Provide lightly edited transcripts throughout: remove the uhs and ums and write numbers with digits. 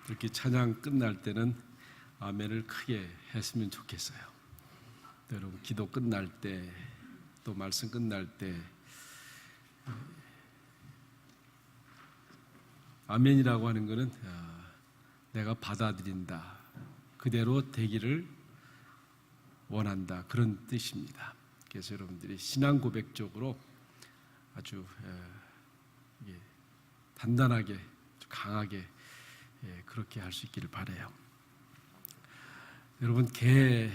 이렇게 찬양 끝날 때는 아멘을 크게 했으면 좋겠어요. 여러분 기도 끝날 때 또 말씀 끝날 때 아멘이라고 하는 것은 내가 받아들인다, 그대로 되기를 원한다, 그런 뜻입니다. 그래서 여러분들이 신앙 고백적으로 아주 단단하게, 강하게 그렇게 할 수 있기를 바라요. 여러분 개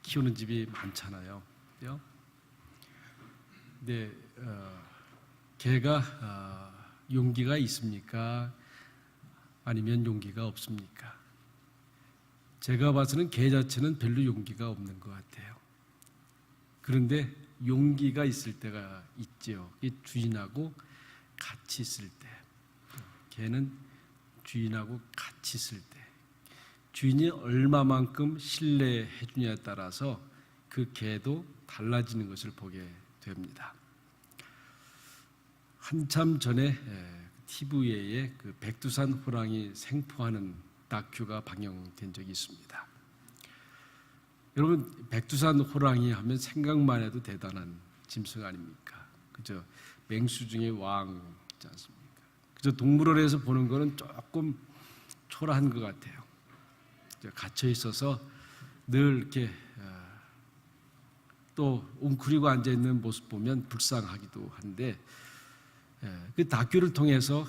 키우는 집이 많잖아요. 근데 개가 용기가 있습니까? 아니면 용기가 없습니까? 제가 봐서는 개 자체는 별로 용기가 없는 것 같아요. 그런데 용기가 있을 때가 있죠. 주인하고 같이 있을 때. 개는 주인하고 같이 있을 때, 주인이 얼마만큼 신뢰해 주냐에 따라서 그 개도 달라지는 것을 보게 됩니다. 한참 전에 TV에 그 백두산 호랑이 생포하는 다큐가 방영된 적이 있습니다. 여러분 백두산 호랑이 하면 생각만 해도 대단한 짐승 아닙니까? 그죠? 맹수 중의 왕이지 않습니까? 그저 동물원에서 보는 거는 조금 초라한 것 같아요. 갇혀 있어서 늘 이렇게 또 웅크리고 앉아 있는 모습 보면 불쌍하기도 한데, 그 다큐를 통해서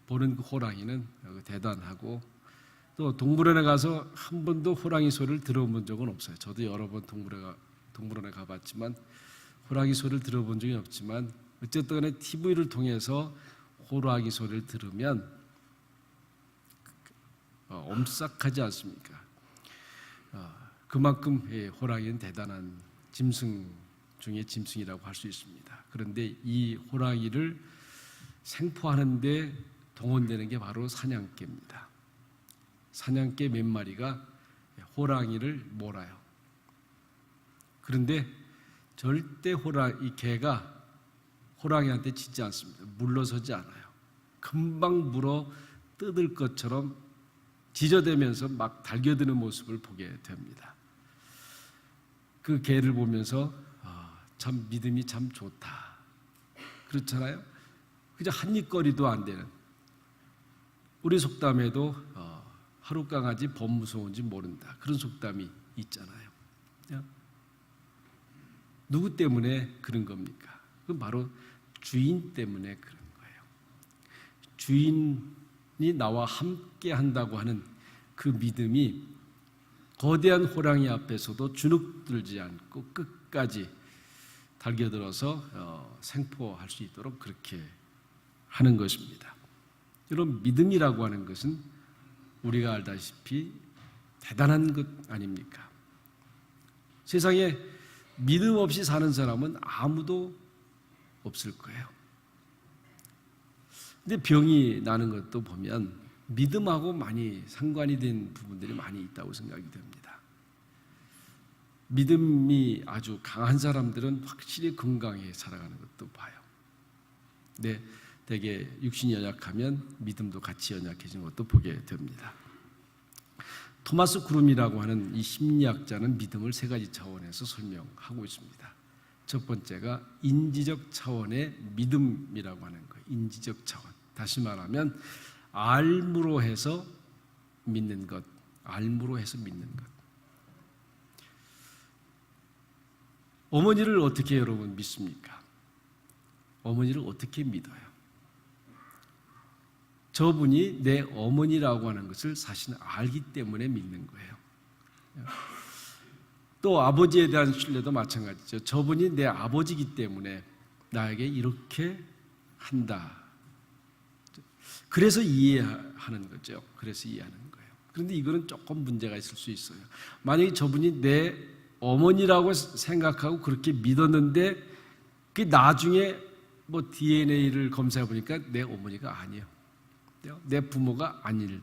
보는 그 호랑이는 대단하고, 또 동물원에 가서 한 번도 호랑이 소리를 들어본 적은 없어요. 저도 여러 번 동물원에 가봤지만 호랑이 소리를 들어본 적이 없지만, 어쨌든 간에 TV를 통해서 호랑이 소리를 들으면 엄싹하지 않습니까? 그만큼 호랑이는 대단한 짐승 중에 짐승이라고 할 수 있습니다. 그런데 이 호랑이를 생포하는 데 동원되는 게 바로 사냥개입니다. 사냥개 몇 마리가 호랑이를 몰아요. 그런데 절대 이 개가 호랑이한테 짖지 않습니다. 물러서지 않아요. 금방 물어 뜯을 것처럼 지저대면서 막 달겨드는 모습을 보게 됩니다. 그 개를 보면서 참 믿음이 참 좋다, 그렇잖아요. 그저 한입거리도 안 되는, 우리 속담에도 하루 강아지 범 무서운지 모른다, 그런 속담이 있잖아요. 누구 때문에 그런 겁니까? 그건 바로 주인 때문에 그런 거예요. 주인이 나와 함께 한다고 하는 그 믿음이 거대한 호랑이 앞에서도 주눅들지 않고 끝까지 달겨들어서 생포할 수 있도록 그렇게 하는 것입니다. 이런 믿음이라고 하는 것은 우리가 알다시피 대단한 것 아닙니까? 세상에 믿음 없이 사는 사람은 아무도 없을 거예요. 근데 병이 나는 것도 보면 믿음하고 많이 상관이 된 부분들이 많이 있다고 생각이 됩니다. 믿음이 아주 강한 사람들은 확실히 건강히 살아가는 것도 봐요. 네, 되게 육신이 연약하면 믿음도 같이 연약해지는 것도 보게 됩니다. 토마스 그룸이라고 하는 이 심리학자는 믿음을 세 가지 차원에서 설명하고 있습니다. 첫 번째가 인지적 차원의 믿음이라고 하는 거예요. 인지적 차원. 다시 말하면 알므로 해서 믿는 것, 알므로 해서 믿는 것. 어머니를 어떻게 여러분 믿습니까? 어머니를 어떻게 믿어요? 저분이 내 어머니라고 하는 것을 사실은 알기 때문에 믿는 거예요. 또 아버지에 대한 신뢰도 마찬가지죠. 저분이 내 아버지이기 때문에 나에게 이렇게 한다, 그래서 이해하는 거죠. 그래서 이해하는 거예요. 그런데 이거는 조금 문제가 있을 수 있어요. 만약에 저분이 내 어머니라고 생각하고 그렇게 믿었는데 그 나중에 뭐 DNA를 검사해 보니까 내 어머니가 아니에요. 내 부모가 아닐.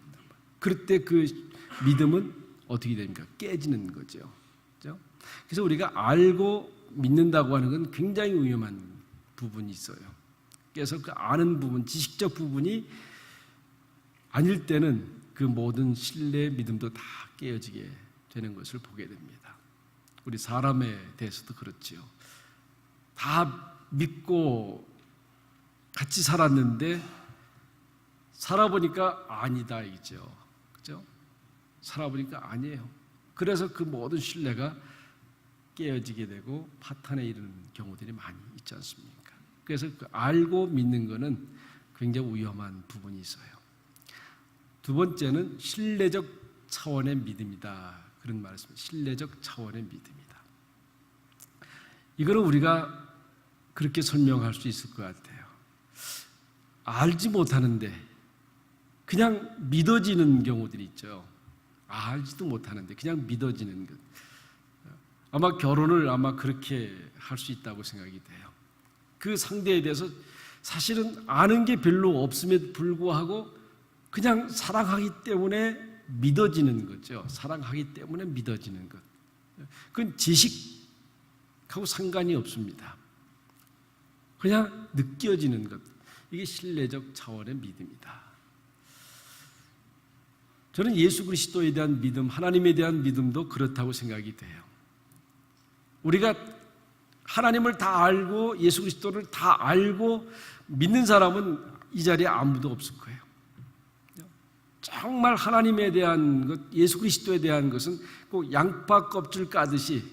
그럴 때 그 믿음은 어떻게 됩니까? 깨지는 거죠. 그래서 우리가 알고 믿는다고 하는 건 굉장히 위험한 부분이 있어요. 그래서 그 아는 부분, 지식적 부분이 아닐 때는 그 모든 신뢰의 믿음도 다 깨어지게 되는 것을 보게 됩니다. 우리 사람에 대해서도 그렇지요. 다 믿고 같이 살았는데 살아보니까 아니다 이죠. 그죠? 살아보니까 아니에요. 그래서 그 모든 신뢰가 깨어지게 되고 파탄에 이르는 경우들이 많이 있지 않습니까? 그래서 그 알고 믿는 것은 굉장히 위험한 부분이 있어요. 두 번째는 신뢰적 차원의 믿음이다. 그런 말씀입니다. 신뢰적 차원의 믿음이다. 이거는 우리가 그렇게 설명할 수 있을 것 같아요. 알지 못하는데 그냥 믿어지는 경우들이 있죠. 알지도 못하는데 그냥 믿어지는 것. 아마 결혼을 그렇게 할 수 있다고 생각이 돼요. 그 상대에 대해서 사실은 아는 게 별로 없음에도 불구하고 그냥 사랑하기 때문에 믿어지는 거죠. 사랑하기 때문에 믿어지는 것. 그건 지식하고 상관이 없습니다. 그냥 느껴지는 것. 이게 신뢰적 차원의 믿음이다. 저는 예수 그리스도에 대한 믿음, 하나님에 대한 믿음도 그렇다고 생각이 돼요. 우리가 하나님을 다 알고 예수 그리스도를 다 알고 믿는 사람은 이 자리에 아무도 없을 거예요. 정말 하나님에 대한 것, 예수 그리스도에 대한 것은 꼭 양파 껍질 까듯이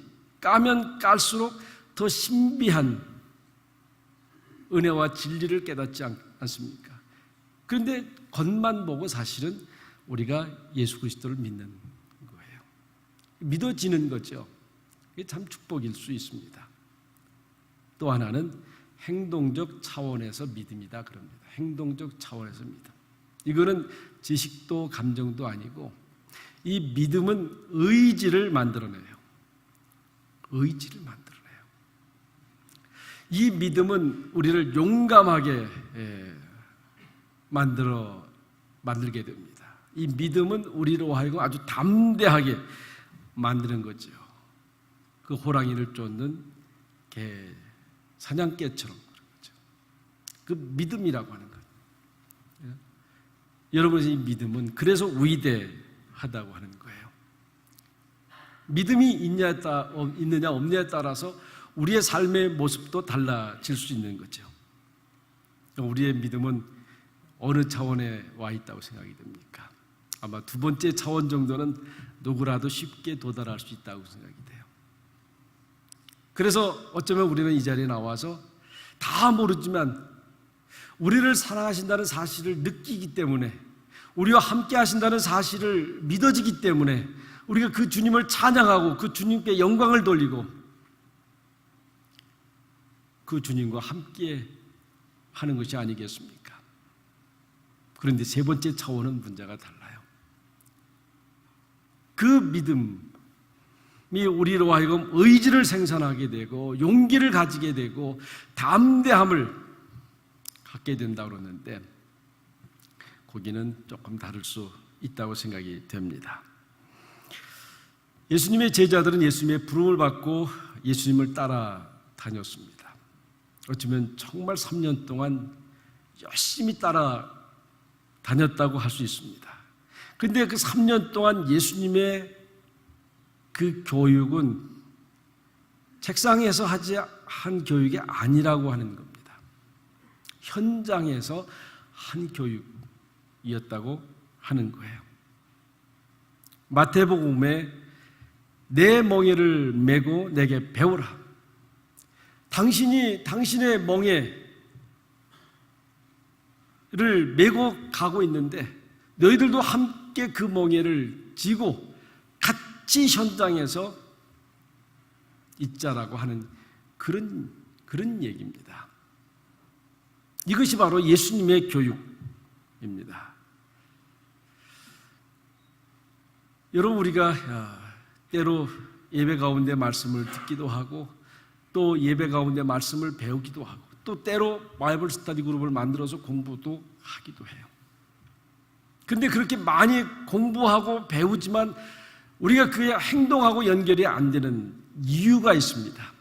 까면 깔수록 더 신비한 은혜와 진리를 깨닫지 않습니까? 그런데 겉만 보고 사실은 우리가 예수 그리스도를 믿는 거예요. 믿어지는 거죠. 이게 참 축복일 수 있습니다. 또 하나는 행동적 차원에서 믿음이다 그럽니다. 행동적 차원에서 믿음. 이거는 지식도 감정도 아니고 이 믿음은 의지를 만들어내요. 의지를 만들어내요. 이 믿음은 우리를 용감하게 만들게 됩니다. 이 믿음은 우리로 하여금 아주 담대하게 만드는 거죠. 그 호랑이를 쫓는 개, 사냥개처럼 그런 거죠. 그 믿음이라고 하는 것. 여러분의 이 믿음은 그래서 위대하다고 하는 거예요. 믿음이 있느냐 없느냐에 따라서 우리의 삶의 모습도 달라질 수 있는 거죠. 우리의 믿음은 어느 차원에 와 있다고 생각이 됩니까? 아마 두 번째 차원 정도는 누구라도 쉽게 도달할 수 있다고 생각이 돼요. 그래서 어쩌면 우리는 이 자리에 나와서 다 모르지만 우리를 사랑하신다는 사실을 느끼기 때문에, 우리와 함께 하신다는 사실을 믿어지기 때문에 우리가 그 주님을 찬양하고 그 주님께 영광을 돌리고 그 주님과 함께 하는 것이 아니겠습니까? 그런데 세 번째 차원은 문제가 달라요. 그 믿음이 우리로 하여금 의지를 생산하게 되고 용기를 가지게 되고 담대함을 갖게 된다고 그러는데 거기는 조금 다를 수 있다고 생각이 됩니다. 예수님의 제자들은 예수님의 부름을 받고 예수님을 따라 다녔습니다. 어쩌면 정말 3년 동안 열심히 따라 다녔다고 할 수 있습니다. 그런데 그 3년 동안 예수님의 그 교육은 책상에서 한 교육이 아니라고 하는 겁니다. 현장에서 한 교육이었다고 하는 거예요. 마태복음에 내 멍에를 메고 내게 배우라. 당신의 멍에를 메고 가고 있는데 너희들도 함께 그 멍에를 지고 같이 현장에서 있자라고 하는 그런 얘기입니다. 이것이 바로 예수님의 교육입니다. 여러분, 우리가 때로 예배 가운데 말씀을 듣기도 하고 또 예배 가운데 말씀을 배우기도 하고 또 때로 바이블 스터디 그룹을 만들어서 공부도 하기도 해요. 그런데 그렇게 많이 공부하고 배우지만 우리가 그에 행동하고 연결이 안 되는 이유가 있습니다.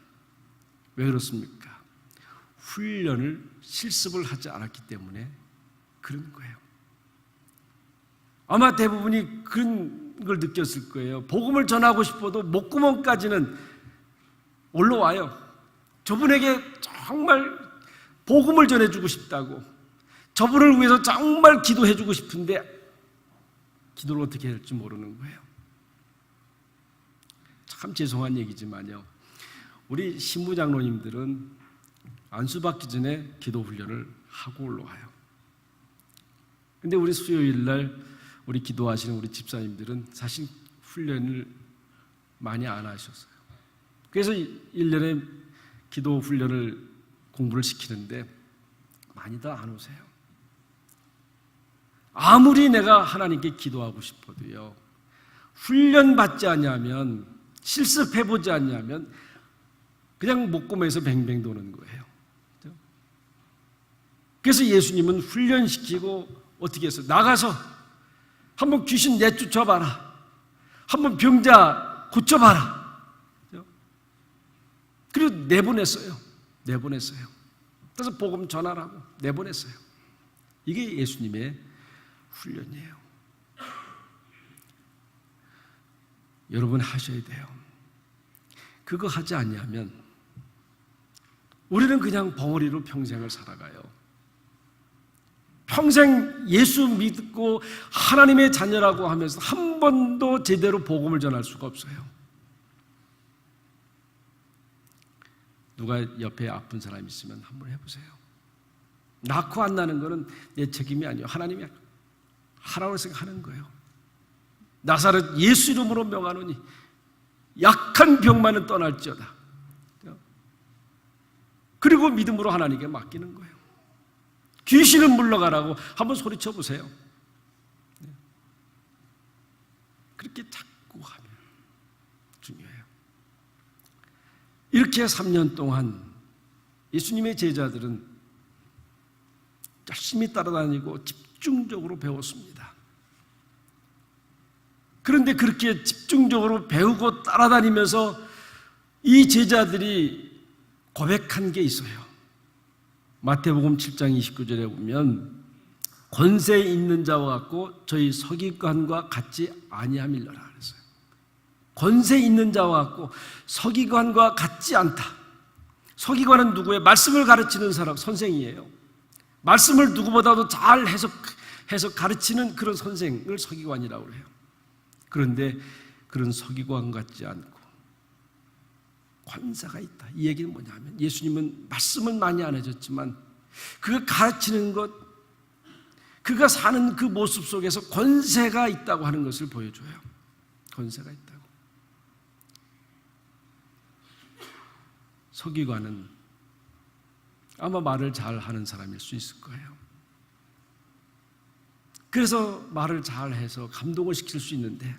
왜 그렇습니까? 실습을 하지 않았기 때문에 그런 거예요. 아마 대부분이 그런 걸 느꼈을 거예요. 복음을 전하고 싶어도 목구멍까지는 올라와요. 저분에게 정말 복음을 전해주고 싶다고, 저분을 위해서 정말 기도해주고 싶은데 기도를 어떻게 할지 모르는 거예요. 참 죄송한 얘기지만요, 우리 신부장로님들은 안수받기 전에 기도 훈련을 하고 올라와요. 근데 우리 수요일 날 우리 기도하시는 우리 집사님들은 사실 훈련을 많이 안 하셨어요. 그래서 1년에 기도 훈련을 공부를 시키는데 많이들 안 오세요. 아무리 내가 하나님께 기도하고 싶어도요, 훈련받지 않냐면, 실습해보지 않냐면 그냥 목구멍에서 뱅뱅 도는 거예요. 그래서 예수님은 훈련시키고 어떻게 했어요? 나가서 한번 귀신 내쫓아봐라, 한번 병자 고쳐봐라. 그리고 내보냈어요. 그래서 복음 전하라고 내보냈어요. 이게 예수님의 훈련이에요. 여러분 하셔야 돼요. 그거 하지 않냐면 우리는 그냥 벙어리로 평생을 살아가요. 평생 예수 믿고 하나님의 자녀라고 하면서 한 번도 제대로 복음을 전할 수가 없어요. 누가 옆에 아픈 사람 있으면 한번 해보세요. 낳고 안 나는 거는 내 책임이 아니에요. 하나님이 하라고 생각하는 거예요. 나사렛 예수 이름으로 명하노니 약한 병만은 떠날지어다. 그리고 믿음으로 하나님께 맡기는 거예요. 귀신은 물러가라고 한번 소리쳐 보세요. 그렇게 자꾸 하면 중요해요. 이렇게 3년 동안 예수님의 제자들은 열심히 따라다니고 집중적으로 배웠습니다. 그런데 그렇게 집중적으로 배우고 따라다니면서 이 제자들이 고백한 게 있어요. 마태복음 7장 29절에 보면 권세 있는 자와 같고 저희 서기관과 같지 아니함일러라 그랬어요. 권세 있는 자와 같고 서기관과 같지 않다. 서기관은 누구예요? 말씀을 가르치는 사람, 선생이에요. 말씀을 누구보다도 잘 해서 가르치는 그런 선생을 서기관이라고 해요. 그런데 그런 서기관 같지 않고 권세가 있다. 이 얘기는 뭐냐면 예수님은 말씀은 많이 안 해줬지만 그가 가르치는 것, 그가 사는 그 모습 속에서 권세가 있다고 하는 것을 보여줘요. 권세가 있다고. 서기관은 아마 말을 잘 하는 사람일 수 있을 거예요. 그래서 말을 잘 해서 감동을 시킬 수 있는데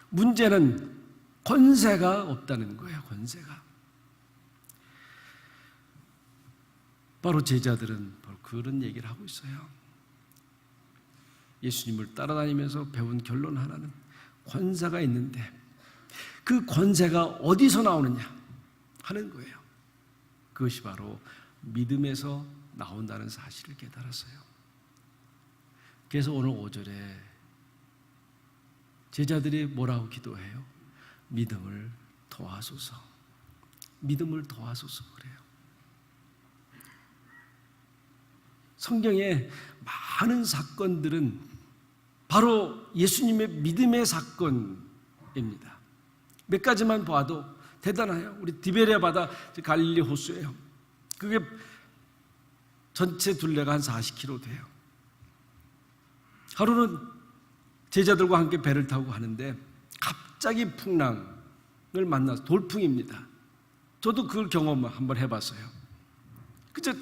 문제는 권세가 없다는 거예요. 권세가. 바로 제자들은 바로 그런 얘기를 하고 있어요. 예수님을 따라다니면서 배운 결론 하나는 권세가 있는데 그 권세가 어디서 나오느냐 하는 거예요. 그것이 바로 믿음에서 나온다는 사실을 깨달았어요. 그래서 오늘 5절에 제자들이 뭐라고 기도해요? 믿음을 도와소서. 믿음을 도와소서 그래요. 성경에 많은 사건들은 바로 예수님의 믿음의 사건입니다. 몇 가지만 봐도 대단해요. 우리 디베레아 바다 갈릴리 호수예요. 그게 전체 둘레가 한 40km 돼요. 하루는 제자들과 함께 배를 타고 가는데 갑자기 풍랑을 만나서 돌풍입니다. 저도 그걸 경험 한번 해봤어요. 그저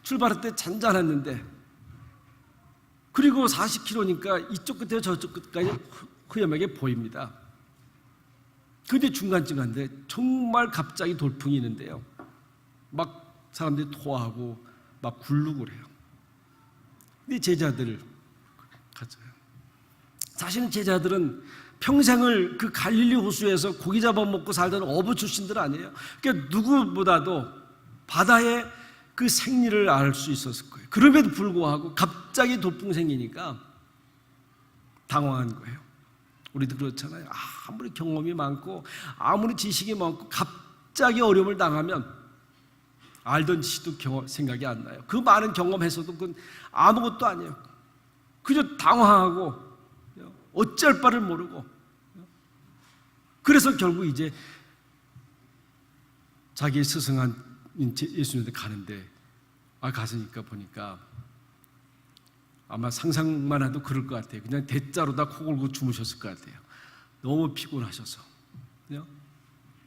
출발할 때 잔잔했는데 그리고 40km니까 이쪽 끝에서 저쪽 끝까지 흐염하게 보입니다. 근데 중간중간데 정말 갑자기 돌풍이 있는데요. 막 사람들이 토하고 막 굴르고 그래요. 근데 제자들 갔어요. 사실은 제자들은 평생을 그 갈릴리 호수에서 고기 잡아먹고 살던 어부 출신들 아니에요. 그러니까 누구보다도 바다의 그 생리를 알 수 있었을 거예요. 그럼에도 불구하고 갑자기 돌풍 생기니까 당황한 거예요. 우리도 그렇잖아요. 아무리 경험이 많고 아무리 지식이 많고 갑자기 어려움을 당하면 알던 지식도 생각이 안 나요. 그 많은 경험해서도 그건 아무것도 아니에요. 그저 당황하고 어쩔 바를 모르고, 그래서 결국 이제 자기 스승한 예수님한테 가는데, 갔으니까 보니까 아마 상상만 해도 그럴 것 같아요. 그냥 대자로다 코 골고 주무셨을 것 같아요. 너무 피곤하셔서.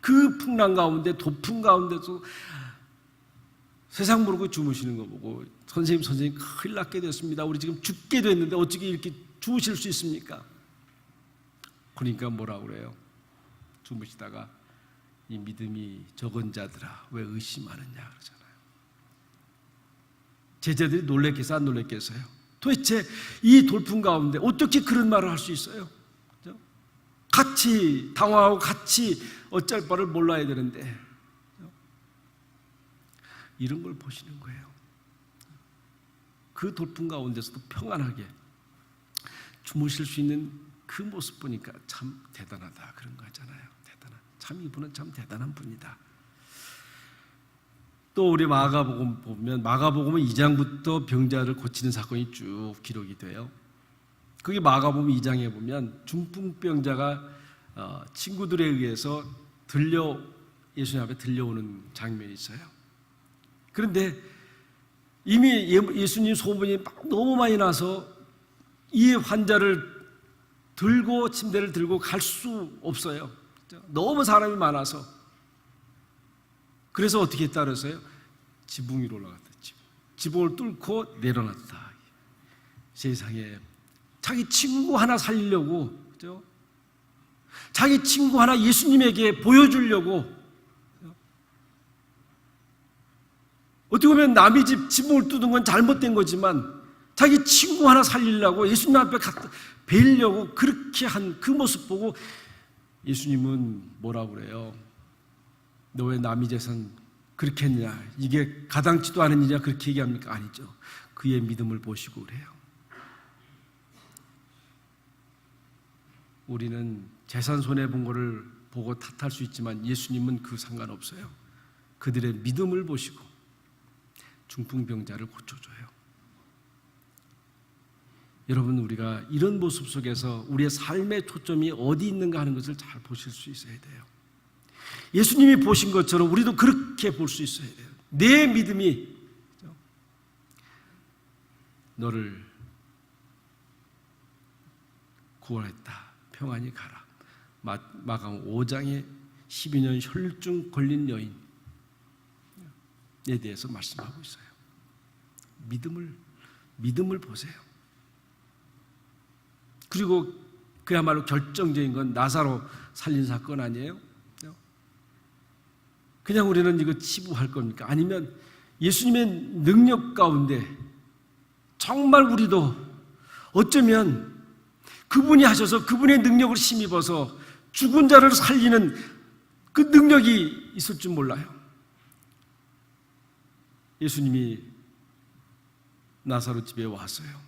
그 풍랑 가운데, 도풍 가운데서 세상 모르고 주무시는 거 보고 선생님 큰일 났게 됐습니다. 우리 지금 죽게 됐는데 어떻게 이렇게 주무실 수 있습니까? 그러니까 뭐라고 그래요? 주무시다가 이 믿음이 적은 자들아 왜 의심하느냐 그러잖아요. 제자들이 놀랬겠어요? 안 놀랬겠어요? 도대체 이 돌풍 가운데 어떻게 그런 말을 할 수 있어요? 그렇죠? 같이 당황하고 같이 어쩔 바를 몰라야 되는데, 그렇죠? 이런 걸 보시는 거예요. 그 돌풍 가운데서도 평안하게 주무실 수 있는 그 모습 보니까 참 대단하다 그런 거 하잖아요. 참 이분은 참 대단한 분이다. 또 우리 마가복음 보면, 마가복음은 2장부터 병자를 고치는 사건이 쭉 기록이 돼요. 거기 마가복음 2장에 보면 중풍병자가 친구들에 의해서 예수님 앞에 들려오는 장면이 있어요. 그런데 이미 예수님 소문이 너무 많이 나서 이 환자를 들고 침대를 들고 갈 수 없어요. 너무 사람이 많아서. 그래서 어떻게 했다 그랬어요? 지붕 위로 올라갔다. 지붕을 뚫고 내려놨다. 세상에 자기 친구 하나 살리려고, 그렇죠? 자기 친구 하나 예수님에게 보여주려고, 그렇죠? 어떻게 보면 남의 집 지붕을 뚫는 건 잘못된 거지만 자기 친구 하나 살리려고 예수님 앞에 갖다 뵈려고 그렇게 한 그 모습 보고 예수님은 뭐라고 그래요? 너 왜 남의 재산 그렇게 했냐? 이게 가당치도 않은 일이냐? 그렇게 얘기합니까? 아니죠. 그의 믿음을 보시고 그래요. 우리는 재산 손해본 거를 보고 탓할 수 있지만 예수님은 그 상관없어요. 그들의 믿음을 보시고 중풍병자를 고쳐줘요. 여러분, 우리가 이런 모습 속에서 우리의 삶의 초점이 어디 있는가 하는 것을 잘 보실 수 있어야 돼요. 예수님이 보신 것처럼 우리도 그렇게 볼 수 있어야 돼요. 내 믿음이 너를 구원했다. 평안히 가라. 마가복음 5장에 12년 혈증 걸린 여인에 대해서 말씀하고 있어요. 믿음을 보세요. 그리고 그야말로 결정적인 건 나사로 살린 사건 아니에요? 그냥 우리는 이거 치부할 겁니까? 아니면 예수님의 능력 가운데 정말 우리도 어쩌면 그분이 하셔서 그분의 능력을 힘입어서 죽은 자를 살리는 그 능력이 있을 줄 몰라요. 예수님이 나사로 집에 왔어요.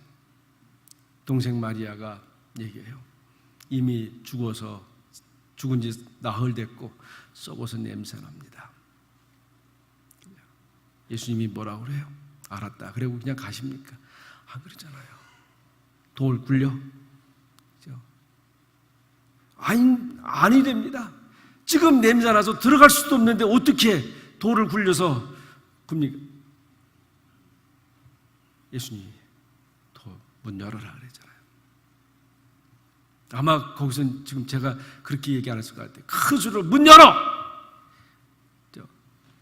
동생 마리아가 얘기해요. 이미 죽어서 죽은 지 나흘 됐고 썩어서 냄새납니다. 예수님이 뭐라고 그래요? 알았다. 그리고 그냥 가십니까? 그러잖아요. 돌 굴려? 아니 됩니다. 지금 냄새나서 들어갈 수도 없는데 어떻게 돌을 굴려서 겁니까? 예수님이 문 열어라 그랬잖아요. 아마 거기서 지금 제가 그렇게 얘기 안 했을 것 같아요. 큰 소리로 문 열어!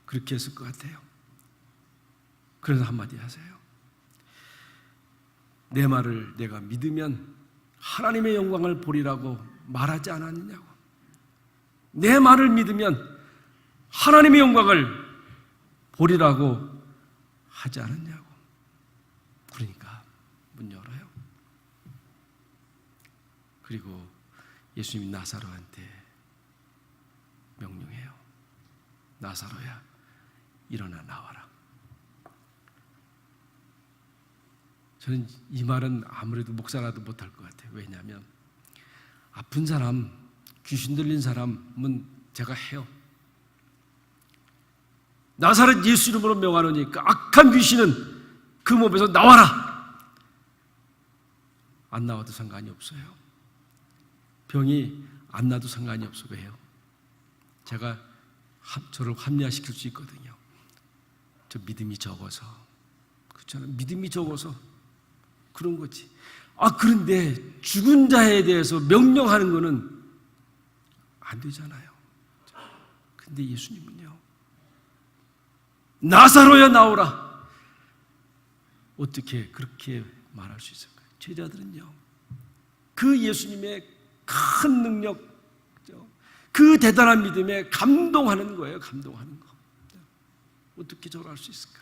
그렇게 했을 것 같아요. 그래서 한마디 하세요. 내 말을 내가 믿으면 하나님의 영광을 보리라고 말하지 않았느냐고. 내 말을 믿으면 하나님의 영광을 보리라고 하지 않았냐고. 그러니까 문 열어요. 그리고 예수님이 나사로한테 명령해요. 나사로야, 일어나 나와라. 저는 이 말은 아무래도 목사라도 못할 것 같아요. 왜냐하면 아픈 사람, 귀신 들린 사람은 제가 해요. 나사렛 예수 이름으로 명하노니 그 악한 귀신은 그 몸에서 나와라. 안 나와도 상관이 없어요. 병이 안 나도 상관이 없어. 왜요? 제가 저를 합리화시킬 수 있거든요. 저 믿음이 적어서. 그렇잖아요. 믿음이 적어서 그런 거지. 그런데 죽은 자에 대해서 명령하는 거는 안 되잖아요. 근데 예수님은요, 나사로야 나오라. 어떻게 그렇게 말할 수 있을까요? 제자들은요, 그 예수님의 큰 능력, 그 대단한 믿음에 감동하는 거예요. 감동하는 거. 어떻게 저걸 할 수 있을까?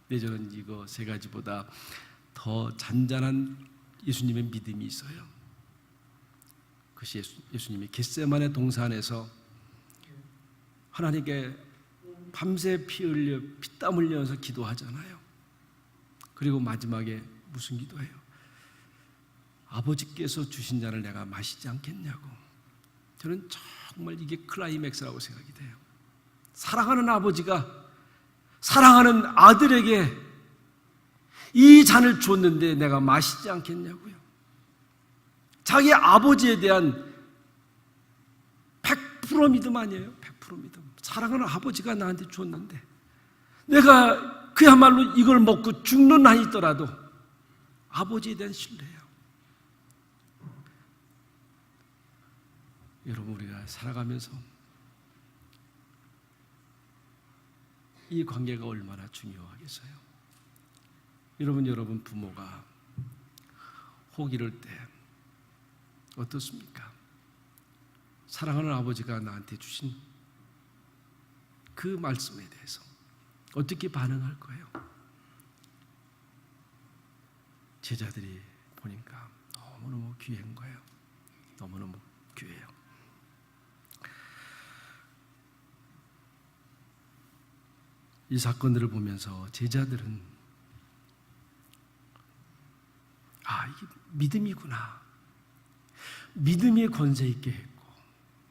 네, 저는 이거 세 가지보다 더 잔잔한 예수님의 믿음이 있어요. 그것이 예수님이 겟세마네 동산에서 하나님께 밤새 피땀 흘려서 기도하잖아요. 그리고 마지막에 무슨 기도해요? 아버지께서 주신 잔을 내가 마시지 않겠냐고. 저는 정말 이게 클라이맥스라고 생각이 돼요. 사랑하는 아버지가 사랑하는 아들에게 이 잔을 줬는데 내가 마시지 않겠냐고요. 자기 아버지에 대한 100% 믿음 아니에요? 100% 믿음. 사랑하는 아버지가 나한테 줬는데 내가 그야말로 이걸 먹고 죽는 한이 있더라도 아버지에 대한 신뢰예요. 여러분, 우리가 살아가면서 이 관계가 얼마나 중요하겠어요. 여러분 부모가 혹 이럴 때 어떻습니까? 사랑하는 아버지가 나한테 주신 그 말씀에 대해서 어떻게 반응할 거예요? 제자들이 보니까 너무너무 귀한 거예요. 너무너무 귀해요. 이 사건들을 보면서 제자들은 이게 믿음이구나. 믿음이 권세 있게 했고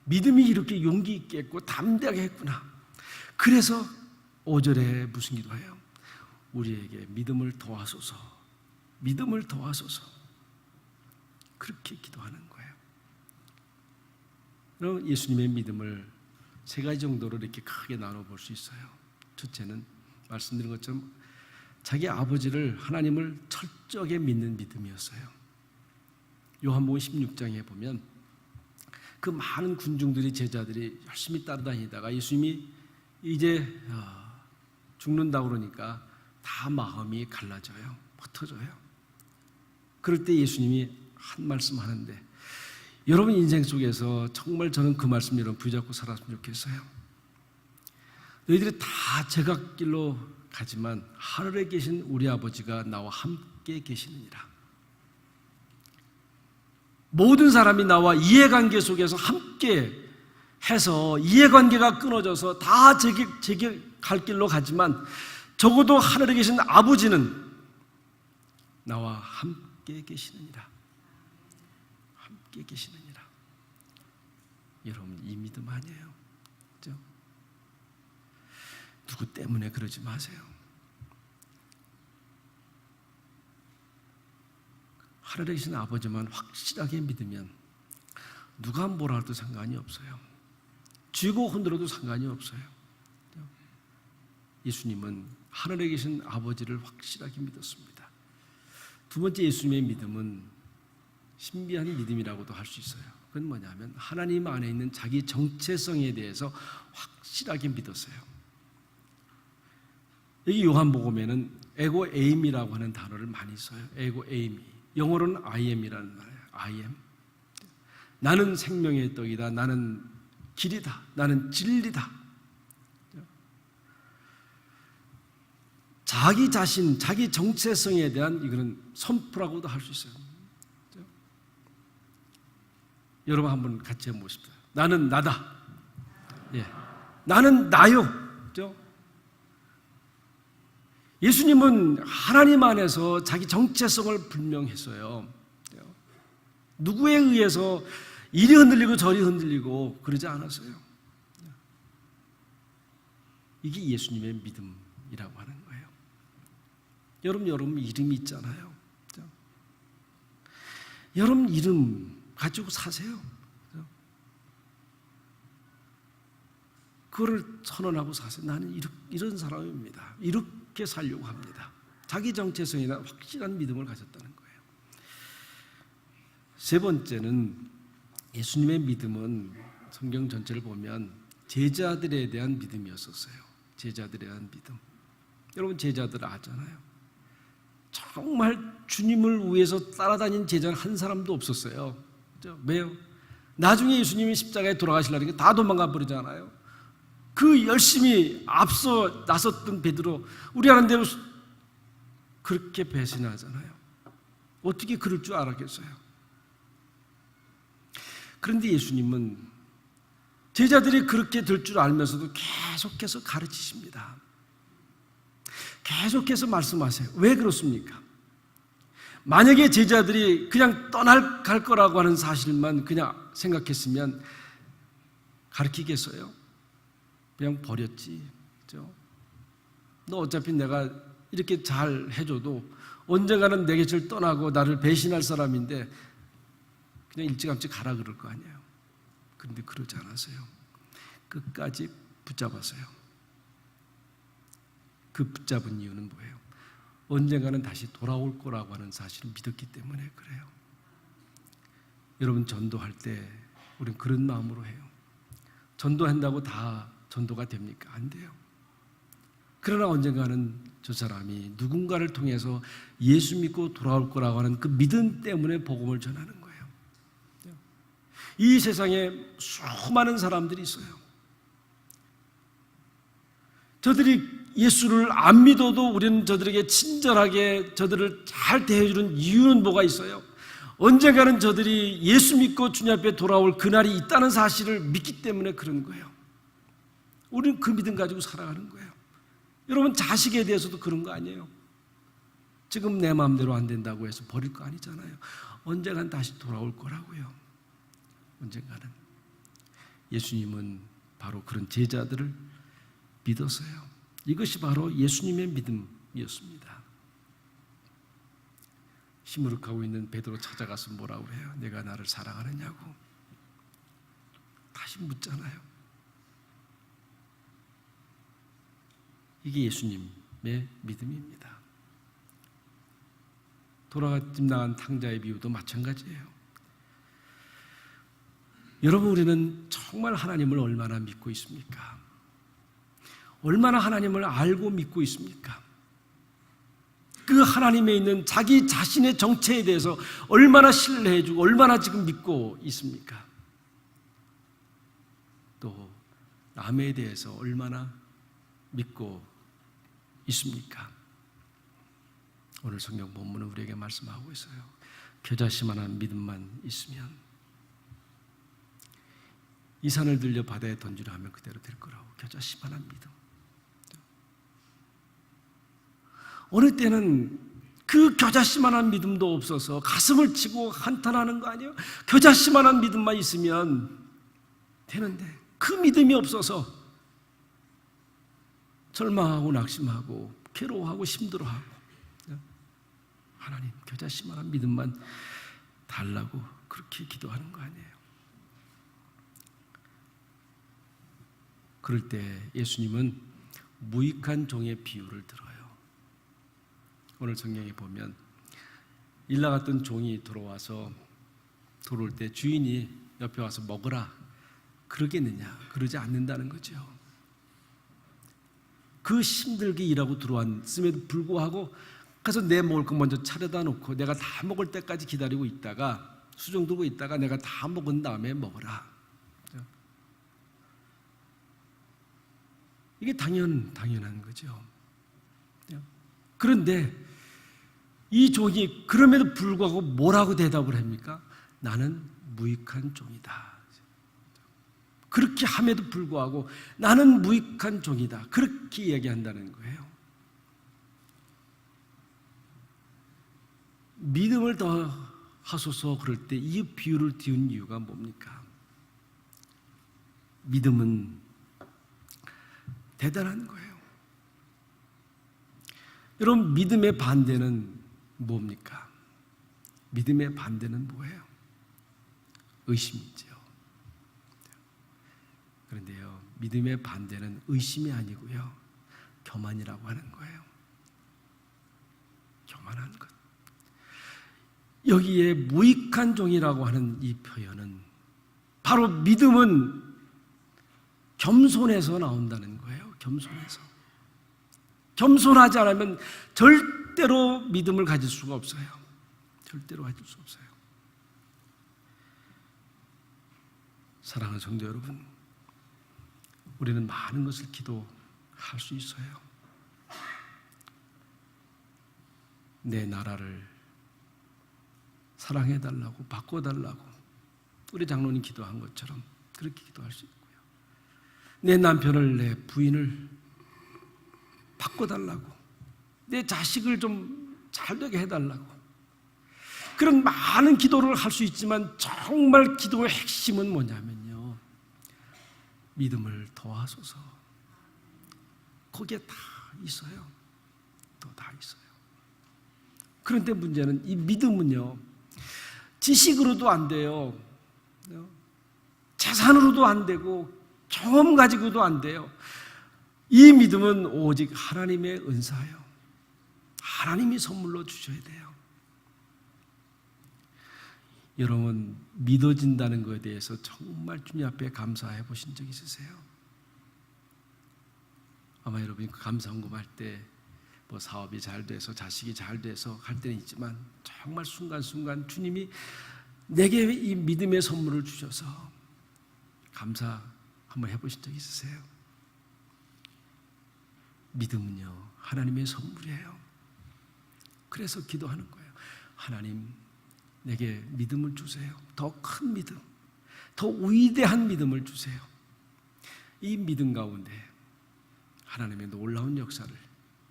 믿음이 이렇게 용기 있게 했고 담대하게 했구나. 그래서 5절에 무슨 기도해요? 우리에게 믿음을 더하소서. 믿음을 더하소서. 그렇게 기도하는 거예요. 그럼 예수님의 믿음을 세 가지 정도로 이렇게 크게 나눠볼 수 있어요. 첫째는 말씀드린 것처럼 자기 아버지를, 하나님을 철저하게 믿는 믿음이었어요. 요한복음 16장에 보면 그 많은 군중들이, 제자들이 열심히 따라다니다가 예수님이 이제 죽는다고 그러니까 다 마음이 갈라져요. 흩어져요. 그럴 때 예수님이 한 말씀 하는데, 여러분 인생 속에서 정말 저는 그 말씀 여러분 붙잡고 살았으면 좋겠어요. 너희들이 다 제각길로 가지만 하늘에 계신 우리 아버지가 나와 함께 계시느니라. 모든 사람이 나와 이해관계 속에서 함께 해서 이해관계가 끊어져서 다 제게 갈 길로 가지만 적어도 하늘에 계신 아버지는 나와 함께 계시느니라. 함께 계시느니라. 여러분, 이 믿음 아니에요? 그렇죠? 누구 때문에 그러지 마세요. 하늘에 계신 아버지만 확실하게 믿으면 누가 뭐라 해도 상관이 없어요. 쥐고 흔들어도 상관이 없어요. 예수님은 하늘에 계신 아버지를 확실하게 믿었습니다. 두 번째 예수님의 믿음은 신비한 믿음이라고도 할 수 있어요. 그건 뭐냐면 하나님 안에 있는 자기 정체성에 대해서 확실하게 믿었어요. 여기 요한복음에는 에고 에임이라고 하는 단어를 많이 써요. 에고 에임이. 영어로는 I am이라는 말이에요. I am. 나는 생명의 떡이다. 나는 길이다. 나는 진리다. 자기 자신, 자기 정체성에 대한 이거는 선포라고도 할 수 있어요. 여러분 한번 같이 해보십시오. 나는 나다. 나는 나요. 예수님은 하나님 안에서 자기 정체성을 분명했어요. 누구에 의해서 이리 흔들리고 저리 흔들리고 그러지 않았어요. 이게 예수님의 믿음이라고 하는 거예요. 여러분 이름이 있잖아요. 여러분 이름 가지고 사세요. 그거를 선언하고 사세요. 나는 이런 사람입니다. 이렇게 살려고 합니다. 자기 정체성이나 확실한 믿음을 가졌다는 거예요. 세 번째는 예수님의 믿음은 성경 전체를 보면 제자들에 대한 믿음이었었어요. 제자들에 대한 믿음. 여러분 제자들 아잖아요. 정말 주님을 위해서 따라다닌 제자는 한 사람도 없었어요. 왜요? 나중에 예수님이 십자가에 돌아가시려니까 다 도망가 버리잖아요. 그 열심히 앞서 나섰던 베드로 우리 하는 대로 그렇게 배신하잖아요. 어떻게 그럴 줄 알았겠어요? 그런데 예수님은 제자들이 그렇게 될 줄 알면서도 계속해서 가르치십니다. 계속해서 말씀하세요. 왜 그렇습니까? 만약에 제자들이 그냥 갈 거라고 하는 사실만 그냥 생각했으면 가르치겠어요? 그냥 버렸지. 그죠? 너 어차피 내가 이렇게 잘 해줘도 언젠가는 내 곁을 떠나고 나를 배신할 사람인데 그냥 일찌감치 가라 그럴 거 아니에요. 그런데 그러지 않았어요. 끝까지 붙잡았어요. 그 붙잡은 이유는 뭐예요? 언젠가는 다시 돌아올 거라고 하는 사실을 믿었기 때문에 그래요. 여러분 전도할 때 우리는 그런 마음으로 해요. 전도한다고 다 전도가 됩니까? 안 돼요. 그러나 언젠가는 저 사람이 누군가를 통해서 예수 믿고 돌아올 거라고 하는 그 믿음 때문에 복음을 전하는 거예요. 이 세상에 수많은 사람들이 있어요. 저들이 예수를 안 믿어도 우리는 저들에게 친절하게 저들을 잘 대해주는 이유는 뭐가 있어요? 언젠가는 저들이 예수 믿고 주님 앞에 돌아올 그날이 있다는 사실을 믿기 때문에 그런 거예요. 우리는 그 믿음 가지고 살아가는 거예요. 여러분 자식에 대해서도 그런 거 아니에요? 지금 내 마음대로 안 된다고 해서 버릴 거 아니잖아요. 언젠가는 다시 돌아올 거라고요. 언젠가는. 예수님은 바로 그런 제자들을 믿었어요. 이것이 바로 예수님의 믿음이었습니다. 시무룩하고 있는 베드로 찾아가서 뭐라고 해요? 내가 나를 사랑하느냐고 다시 묻잖아요. 이게 예수님의 믿음입니다. 돌아가집 나간 탕자의 비유도 마찬가지예요. 여러분 우리는 정말 하나님을 얼마나 믿고 있습니까? 얼마나 하나님을 알고 믿고 있습니까? 그 하나님에 있는 자기 자신의 정체에 대해서 얼마나 신뢰해주고 얼마나 지금 믿고 있습니까? 또 남에 대해서 얼마나 믿고 있습니까? 오늘 성경 본문은 우리에게 말씀하고 있어요. 겨자씨만한 믿음만 있으면 이 산을 들려 바다에 던지려 하면 그대로 될 거라고. 겨자씨만한 믿음. 어느 때는 그 겨자씨만한 믿음도 없어서 가슴을 치고 한탄하는 거 아니에요? 겨자씨만한 믿음만 있으면 되는데 그 믿음이 없어서 절망하고 낙심하고 괴로워하고 힘들어하고 하나님 겨자씨만한 믿음만 달라고 그렇게 기도하는 거 아니에요? 그럴 때 예수님은 무익한 종의 비유를 들어요. 오늘 성경에 보면 일 나갔던 종이 들어올 때 주인이 옆에 와서 먹으라 그러겠느냐? 그러지 않는다는 거죠. 그 힘들게 일하고 들어왔음에도 불구하고 가서 내 먹을 거 먼저 차려다 놓고 내가 다 먹을 때까지 기다리고 있다가 수종 들고 있다가 내가 다 먹은 다음에 먹어라. 이게 당연한 거죠. 그런데 이 종이 그럼에도 불구하고 뭐라고 대답을 합니까? 나는 무익한 종이다. 그렇게 함에도 불구하고 나는 무익한 종이다. 그렇게 얘기한다는 거예요. 믿음을 더 하소서 그럴 때 이 비유를 띄운 이유가 뭡니까? 믿음은 대단한 거예요. 여러분, 믿음의 반대는 뭡니까? 믿음의 반대는 뭐예요? 의심이죠. 그런데요, 믿음의 반대는 의심이 아니고요, 교만이라고 하는 거예요. 교만한 것. 여기에 무익한 종이라고 하는 이 표현은 바로 믿음은 겸손해서 나온다는 거예요. 겸손해서. 겸손하지 않으면 절대로 믿음을 가질 수가 없어요. 절대로 가질 수 없어요. 사랑하는 성도 여러분, 우리는 많은 것을 기도할 수 있어요. 내 나라를 사랑해달라고, 바꿔달라고 우리 장로님 기도한 것처럼 그렇게 기도할 수 있고요. 내 남편을, 내 부인을 바꿔달라고, 내 자식을 좀 잘되게 해달라고, 그런 많은 기도를 할 수 있지만 정말 기도의 핵심은 뭐냐면요, 믿음을 더하소서. 거기에 다 있어요. 또 다 있어요. 그런데 문제는 이 믿음은요, 지식으로도 안 돼요. 재산으로도 안 되고 경험 가지고도 안 돼요. 이 믿음은 오직 하나님의 은사예요. 하나님이 선물로 주셔야 돼요. 여러분, 믿어진다는 것에 대해서 정말 주님 앞에 감사해 보신 적 있으세요? 아마 여러분이 감사헌금할 때 뭐 사업이 잘 돼서, 자식이 잘 돼서 할 때는 있지만, 정말 순간순간 주님이 내게 이 믿음의 선물을 주셔서 감사 한번 해보신 적 있으세요? 믿음은요, 하나님의 선물이에요. 그래서 기도하는 거예요. 하나님, 내게 믿음을 주세요. 더 큰 믿음, 더 위대한 믿음을 주세요. 이 믿음 가운데 하나님의 놀라운 역사를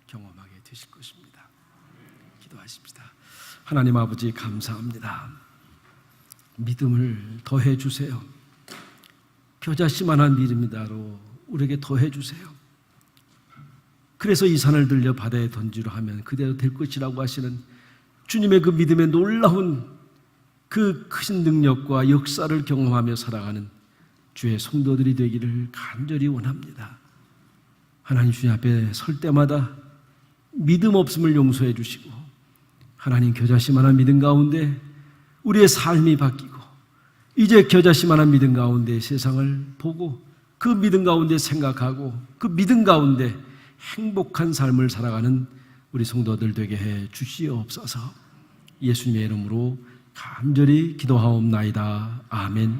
경험하게 되실 것입니다. 기도하십시다. 하나님 아버지, 감사합니다. 믿음을 더해 주세요. 겨자씨만한 믿음이다로 우리에게 더해 주세요. 그래서 이 산을 들려 바다에 던지려 하면 그대로 될 것이라고 하시는 주님의 그 믿음의 놀라운 그 큰 능력과 역사를 경험하며 살아가는 주의 성도들이 되기를 간절히 원합니다. 하나님, 주님 앞에 설 때마다 믿음 없음을 용서해 주시고, 하나님, 겨자씨만한 믿음 가운데 우리의 삶이 바뀌고, 이제 겨자씨만한 믿음 가운데 세상을 보고, 그 믿음 가운데 생각하고, 그 믿음 가운데 행복한 삶을 살아가는 우리 성도들 되게 해 주시옵소서. 예수님의 이름으로 간절히 기도하옵나이다. 아멘.